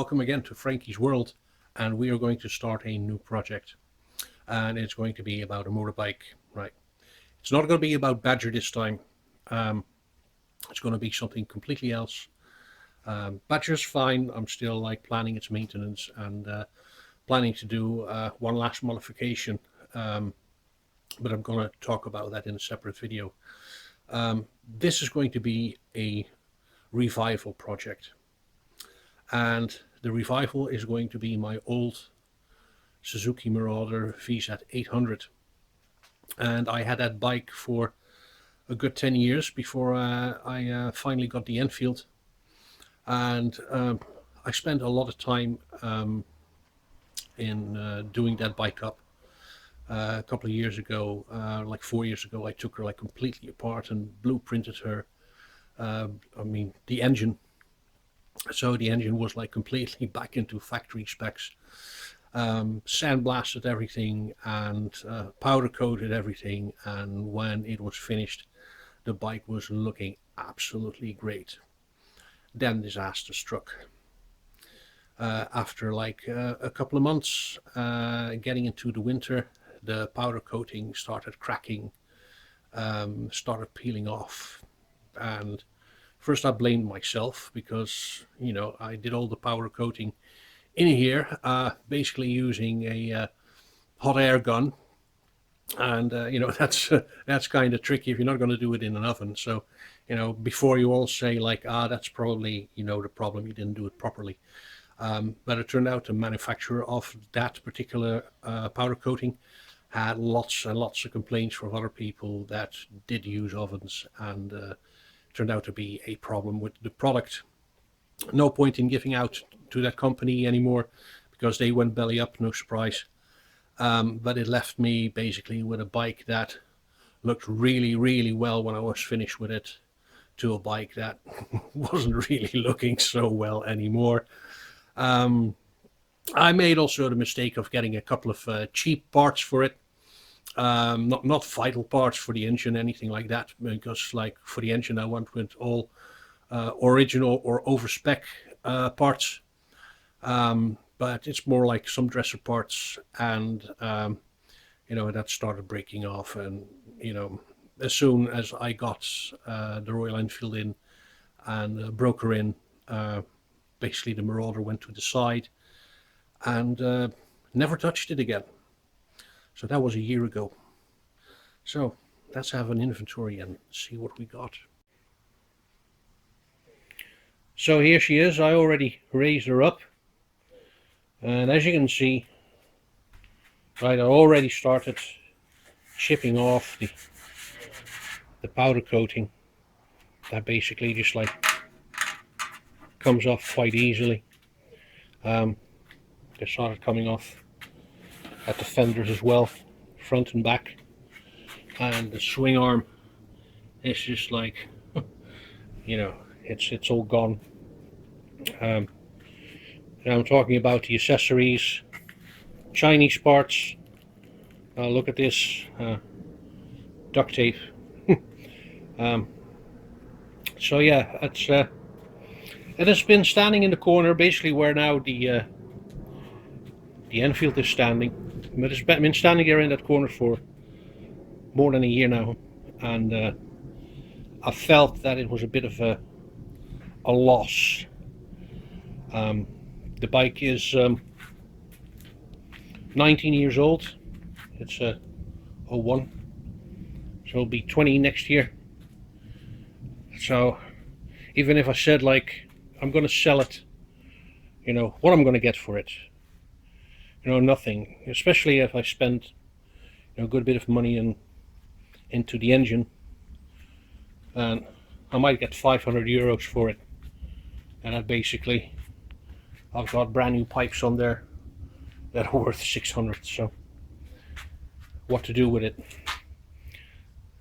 welcome again to Frankie's World, and we are going to start a new project, and it's going to be about a motorbike. Right, it's not going to be about Badger this time. It's going to be something completely else. Badger's fine. I'm still like planning its maintenance and planning to do one last modification, but I'm going to talk about that in a separate video. This is going to be a revival project, and the revival is going to be my old Suzuki Marauder VZ 800, and I had that bike for a good 10 years before I finally got the Enfield, and I spent a lot of time in doing that bike up. A couple of years ago, like 4 years ago, I took her like completely apart and blueprinted her. I mean, the engine. So the engine was like completely back into factory specs. Sandblasted everything and powder coated everything. And when it was finished, the bike was looking absolutely great. Then disaster struck. After like a couple of months, getting into the winter, the powder coating started cracking, started peeling off, and first I blamed myself because, you know, I did all the powder coating in here, basically using a hot air gun, and you know, that's kind of tricky if you're not going to do it in an oven. So, you know, before you all say like, that's probably, you know, the problem, you didn't do it properly. But it turned out the manufacturer of that particular powder coating had lots and lots of complaints from other people that did use ovens, and turned out to be a problem with the product. No point in giving out to that company anymore because they went belly up, no surprise. But it left me basically with a bike that looked really, really well when I was finished with it, to a bike that wasn't really looking so well anymore. I made also the mistake of getting a couple of cheap parts for it. Not vital parts for the engine, anything like that, because like for the engine I went with all original or overspec parts, but it's more like some dresser parts, and you know, that started breaking off. And you know, as soon as I got the Royal Enfield in and broke her in, basically the Marauder went to the side and never touched it again. So that was a year ago. So let's have an inventory and see what we got. So here she is. I already raised her up, and as you can see, right, I already started chipping off the powder coating. That basically just like comes off quite easily. They started coming off at the fenders as well, front and back, and the swing arm is just like, you know, it's all gone. And I'm talking about the accessories, Chinese parts. Look at this, duct tape. So yeah, it has been standing in the corner, basically where now the Enfield is standing. But it's been standing there in that corner for more than a year now, and I felt that it was a bit of a loss. The bike is 19 years old. It's a 01, so it'll be 20 next year. So even if I said like I'm going to sell it, you know, what I'm going to get for it? You know, nothing. Especially if I spend, you know, a good bit of money into the engine, and I might get 500 euros for it, and that basically I've got brand new pipes on there that are worth 600. So what to do with it?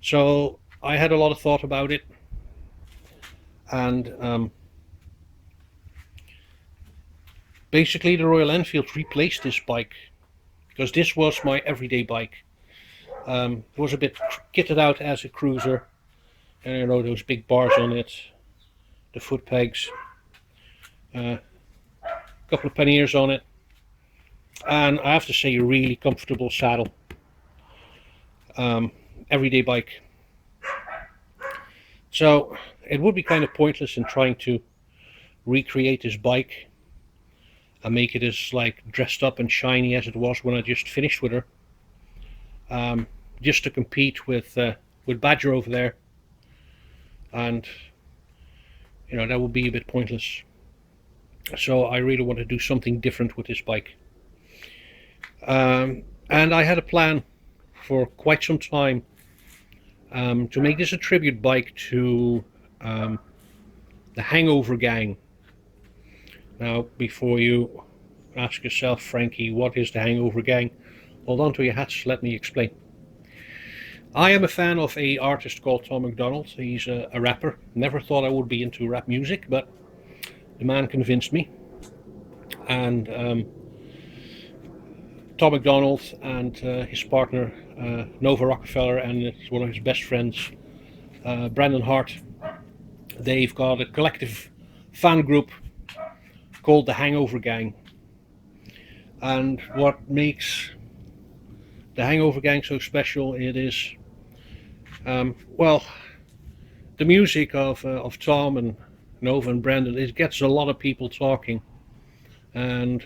So I had a lot of thought about it, and basically the Royal Enfield replaced this bike, because this was my everyday bike. It was a bit kitted out as a cruiser, and you know, those big bars on it, the foot pegs, couple of panniers on it, and I have to say a really comfortable saddle. Everyday bike. So it would be kind of pointless in trying to recreate this bike and make it as like dressed up and shiny as it was when I just finished with her, just to compete with Badger over there, and you know, that would be a bit pointless. So I really want to do something different with this bike, and I had a plan for quite some time to make this a tribute bike to the HangOverGang. Now, before you ask yourself, Frankie, what is the HangOverGang? Hold on to your hats, let me explain. I am a fan of an artist called Tom McDonald. He's a rapper. Never thought I would be into rap music, but the man convinced me. And Tom McDonald and his partner Nova Rockefeller and one of his best friends, Brandon Hart, they've got a collective fan group called the HangOverGang. And what makes the HangOverGang so special, it is, well, the music of Tom and Nova and Brandon, it gets a lot of people talking. And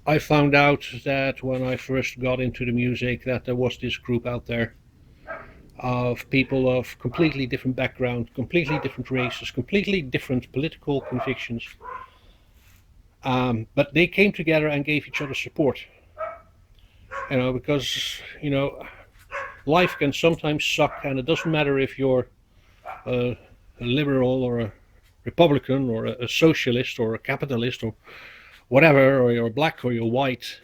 I found out that when I first got into the music that there was this group out there of people of completely different background, completely different races, completely different political convictions, but they came together and gave each other support, you know, because, you know, life can sometimes suck, and it doesn't matter if you're a liberal or a Republican or a socialist or a capitalist or whatever, or you're black or you're white.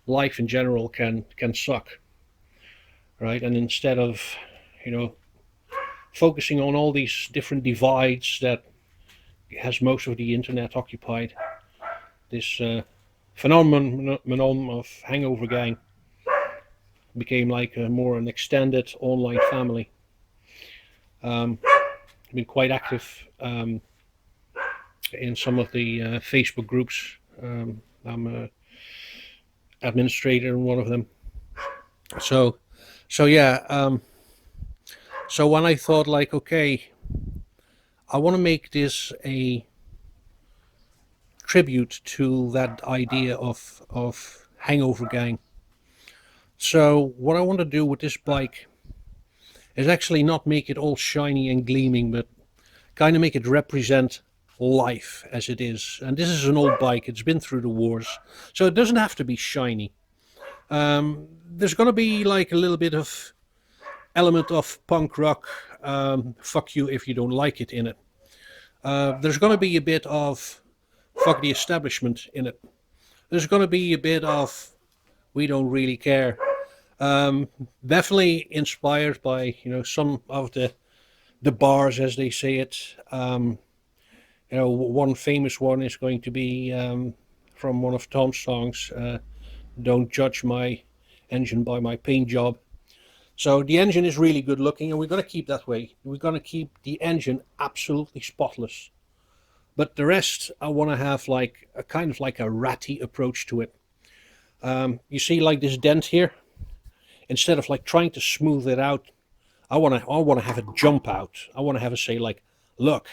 Life in general can suck, right? And instead of, you know, focusing on all these different divides that has most of the internet occupied, this phenomenon of HangOverGang became like an extended online family. I've been quite active in some of the Facebook groups. I'm an administrator in one of them. So yeah. So when I thought, like, okay, I want to make this a tribute to that idea of HangOverGang. So what I want to do with this bike is actually not make it all shiny and gleaming, but kind of make it represent life as it is. And this is an old bike, it's been through the wars, so it doesn't have to be shiny. There's going to be like a little bit of element of punk rock, fuck you if you don't like it in it. There's going to be a bit of fuck the establishment in it. There's going to be a bit of we don't really care. Definitely inspired by, you know, some of the bars, as they say it. You know, one famous one is going to be from one of Tom's songs, "Don't Judge My Engine by My Paint Job." So the engine is really good looking, and we're going to keep that way. We're going to keep the engine absolutely spotless. But the rest, I want to have like a kind of like a ratty approach to it. You see, like this dent here. Instead of like trying to smooth it out, I want to have it jump out. I want to have it say like, look,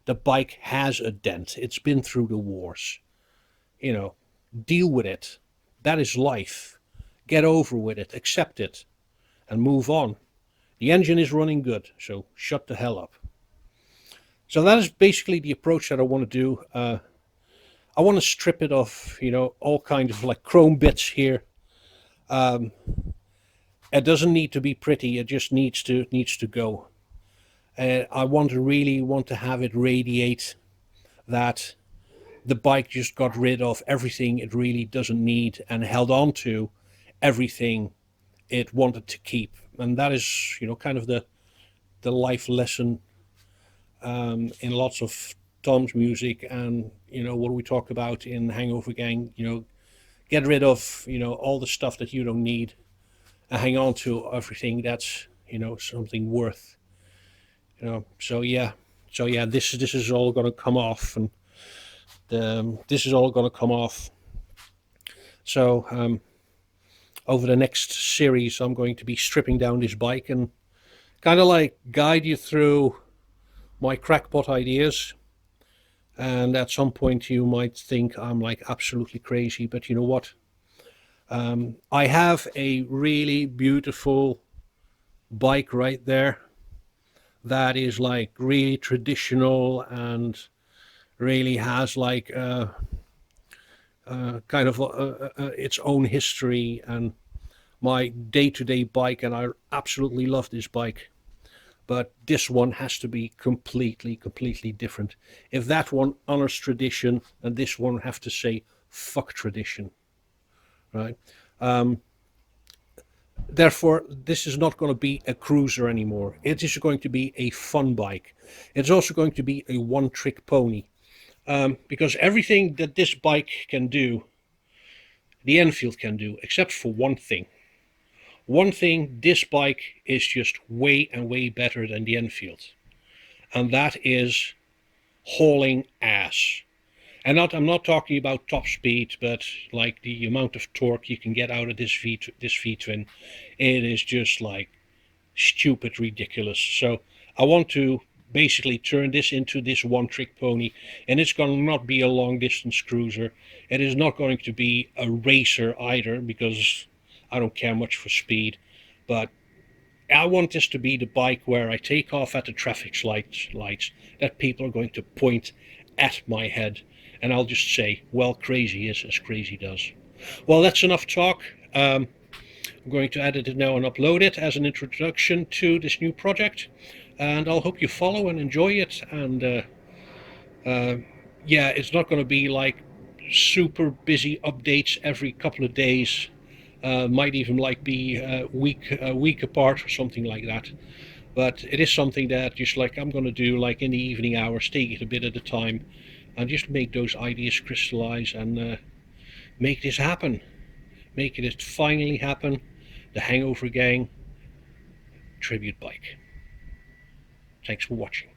the bike has a dent. It's been through the wars. You know, deal with it. That is life. Get over with it. Accept it. And move on. The engine is running good, so shut the hell up. So that is basically the approach that I want to do. I want to strip it of, you know, all kinds of like chrome bits here. It doesn't need to be pretty. It just needs to go. I really want to have it radiate that the bike just got rid of everything it really doesn't need and held on to everything it wanted to keep. And that is, you know, kind of the life lesson in lots of Tom's music, and, you know, what we talk about in HangOverGang. You know, get rid of, you know, all the stuff that you don't need and hang on to everything that's, you know, something worth, you know. So yeah, this is all going to come off, and this is all going to come off. So over the next series I'm going to be stripping down this bike and kind of like guide you through my crackpot ideas. And at some point you might think I'm like absolutely crazy, but you know what? I have a really beautiful bike right there that is like really traditional and really has like kind of its own history, and my day-to-day bike, and I absolutely love this bike. But this one has to be completely different. If that one honors tradition, and this one have to say fuck tradition, right? Therefore, this is not going to be a cruiser anymore. It is going to be a fun bike. It's also going to be a one-trick pony, because everything that this bike can do, the Enfield can do, except for one thing. One thing, this bike is just way and way better than the Enfield, and that is hauling ass. And I'm not talking about top speed, but like the amount of torque you can get out of this V-twin, it is just like stupid ridiculous. So I want to basically turn this into this one-trick pony, and it's going to not be a long-distance cruiser. It is not going to be a racer either, because I don't care much for speed, but I want this to be the bike where I take off at the traffic lights that people are going to point at my head, and I'll just say, well, crazy is as crazy does. Well, that's enough talk. I'm going to edit it now and upload it as an introduction to this new project, and I'll hope you follow and enjoy it. And yeah, it's not going to be like super busy updates every couple of days. Might even like be a week apart or something like that. But it is something that just like I'm going to do like in the evening hours, take it a bit at a time, and just make those ideas crystallize and make this happen. Make it finally happen. The HangOverGang tribute bike. Thanks for watching.